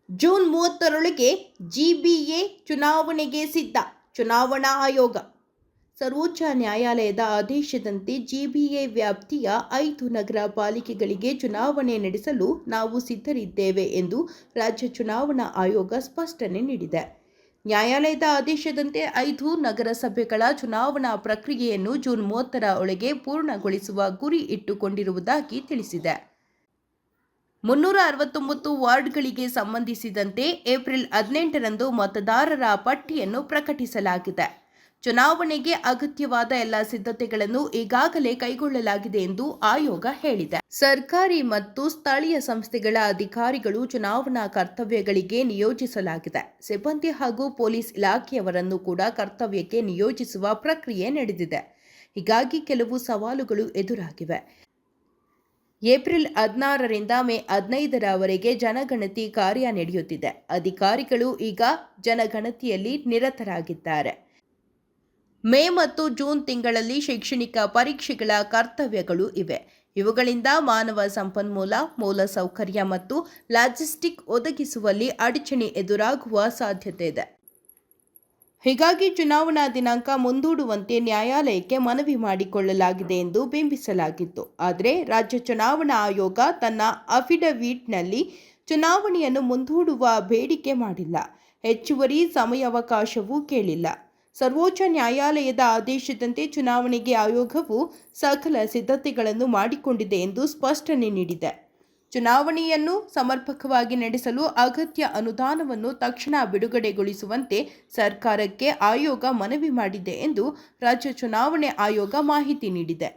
June 30ರೊಳಗೆ GBA ಚುನಾವಣೆಗೆ ಸಿದ್ಧ. ಚುನಾವಣಾ ಆಯೋಗ ಸರ್ವೋಚ್ಚ ನ್ಯಾಯಾಲಯದ ಆದೇಶದಂತೆ ಜಿಬಿಎ ವ್ಯಾಪ್ತಿಯ 5 ನಗರ ಪಾಲಿಕೆಗಳಿಗೆ ಚುನಾವಣೆ ನಡೆಸಲು ನಾವು ಸಿದ್ಧರಿದ್ದೇವೆ ಎಂದು ರಾಜ್ಯ ಚುನಾವಣಾ ಆಯೋಗ ಸ್ಪಷ್ಟನೆ ನೀಡಿದೆ. ನ್ಯಾಯಾಲಯದ ಆದೇಶದಂತೆ 5 ನಗರಸಭೆಗಳ ಚುನಾವಣಾ ಪ್ರಕ್ರಿಯೆಯನ್ನು ಜೂನ್ 30ರ ಒಳಗೆ ಪೂರ್ಣಗೊಳಿಸುವ ಗುರಿ ಇಟ್ಟುಕೊಂಡಿರುವುದಾಗಿ ತಿಳಿಸಿದೆ. 369 ವಾರ್ಡ್ಗಳಿಗೆ ಸಂಬಂಧಿಸಿದಂತೆ ಏಪ್ರಿಲ್ 18ರಂದು ಮತದಾರರ ಪಟ್ಟಿಯನ್ನು ಪ್ರಕಟಿಸಲಾಗಿದೆ. ಚುನಾವಣೆಗೆ ಅಗತ್ಯವಾದ ಎಲ್ಲ ಸಿದ್ಧತೆಗಳನ್ನು ಈಗಾಗಲೇ ಕೈಗೊಳ್ಳಲಾಗಿದೆ ಎಂದು ಆಯೋಗ ಹೇಳಿದೆ. ಸರ್ಕಾರಿ ಮತ್ತು ಸ್ಥಳೀಯ ಸಂಸ್ಥೆಗಳ ಅಧಿಕಾರಿಗಳು ಚುನಾವಣಾ ಕರ್ತವ್ಯಗಳಿಗೆ ನಿಯೋಜಿಸಲಾಗಿದೆ. ಸಿಬ್ಬಂದಿ ಹಾಗೂ ಪೊಲೀಸ್ ಇಲಾಖೆಯವರನ್ನು ಕೂಡ ಕರ್ತವ್ಯಕ್ಕೆ ನಿಯೋಜಿಸುವ ಪ್ರಕ್ರಿಯೆ ನಡೆದಿದೆ. ಹೀಗಾಗಿ ಕೆಲವು ಸವಾಲುಗಳು ಎದುರಾಗಿವೆ. ಏಪ್ರಿಲ್ 16ರಿಂದ ಮೇ 15ರವರೆಗೆ ಜನಗಣತಿ ಕಾರ್ಯ ನಡೆಯುತ್ತಿದೆ. ಅಧಿಕಾರಿಗಳು ಈಗ ಜನಗಣತಿಯಲ್ಲಿ ನಿರತರಾಗಿದ್ದಾರೆ. ಮೇ ಮತ್ತು ಜೂನ್ ತಿಂಗಳಲ್ಲಿ ಶೈಕ್ಷಣಿಕ ಪರೀಕ್ಷೆಗಳ ಕರ್ತವ್ಯಗಳು ಇವೆ. ಇವುಗಳಿಂದ ಮಾನವ ಸಂಪನ್ಮೂಲ, ಮೂಲಸೌಕರ್ಯ ಮತ್ತು ಲಾಜಿಸ್ಟಿಕ್ ಒದಗಿಸುವಲ್ಲಿ ಅಡಚಣೆ ಎದುರಾಗುವ ಸಾಧ್ಯತೆ ಇದೆ. ಹೀಗಾಗಿ ಚುನಾವಣಾ ದಿನಾಂಕ ಮುಂದೂಡುವಂತೆ ನ್ಯಾಯಾಲಯಕ್ಕೆ ಮನವಿ ಮಾಡಿಕೊಳ್ಳಲಾಗಿದೆ ಎಂದು ಬಿಂಬಿಸಲಾಗಿತ್ತು. ಆದರೆ ರಾಜ್ಯ ಚುನಾವಣಾ ಆಯೋಗ ತನ್ನ ಅಫಿಡವಿಟ್ನಲ್ಲಿ ಚುನಾವಣೆಯನ್ನು ಮುಂದೂಡುವ ಬೇಡಿಕೆ ಮಾಡಿಲ್ಲ. ಹೆಚ್ಚುವರಿ ಸಮಯಾವಕಾಶವೂ ಕೇಳಿಲ್ಲ. ಸರ್ವೋಚ್ಚ ನ್ಯಾಯಾಲಯದ ಆದೇಶದಂತೆ ಚುನಾವಣೆಗೆ ಆಯೋಗವು ಸಕಲ ಸಿದ್ಧತೆಗಳನ್ನು ಮಾಡಿಕೊಂಡಿದೆ ಎಂದು ಸ್ಪಷ್ಟನೆ ನೀಡಿದೆ. ಚುನಾವಣೆಯನ್ನು ಸಮರ್ಪಕವಾಗಿ ನಡೆಸಲು ಅಗತ್ಯ ಅನುದಾನವನ್ನು ತಕ್ಷಣ ಬಿಡುಗಡೆಗೊಳಿಸುವಂತೆ ಸರ್ಕಾರಕ್ಕೆ ಆಯೋಗ ಮನವಿ ಮಾಡಿದೆ ಎಂದು ರಾಜ್ಯ ಚುನಾವಣೆ ಆಯೋಗ ಮಾಹಿತಿ ನೀಡಿದೆ.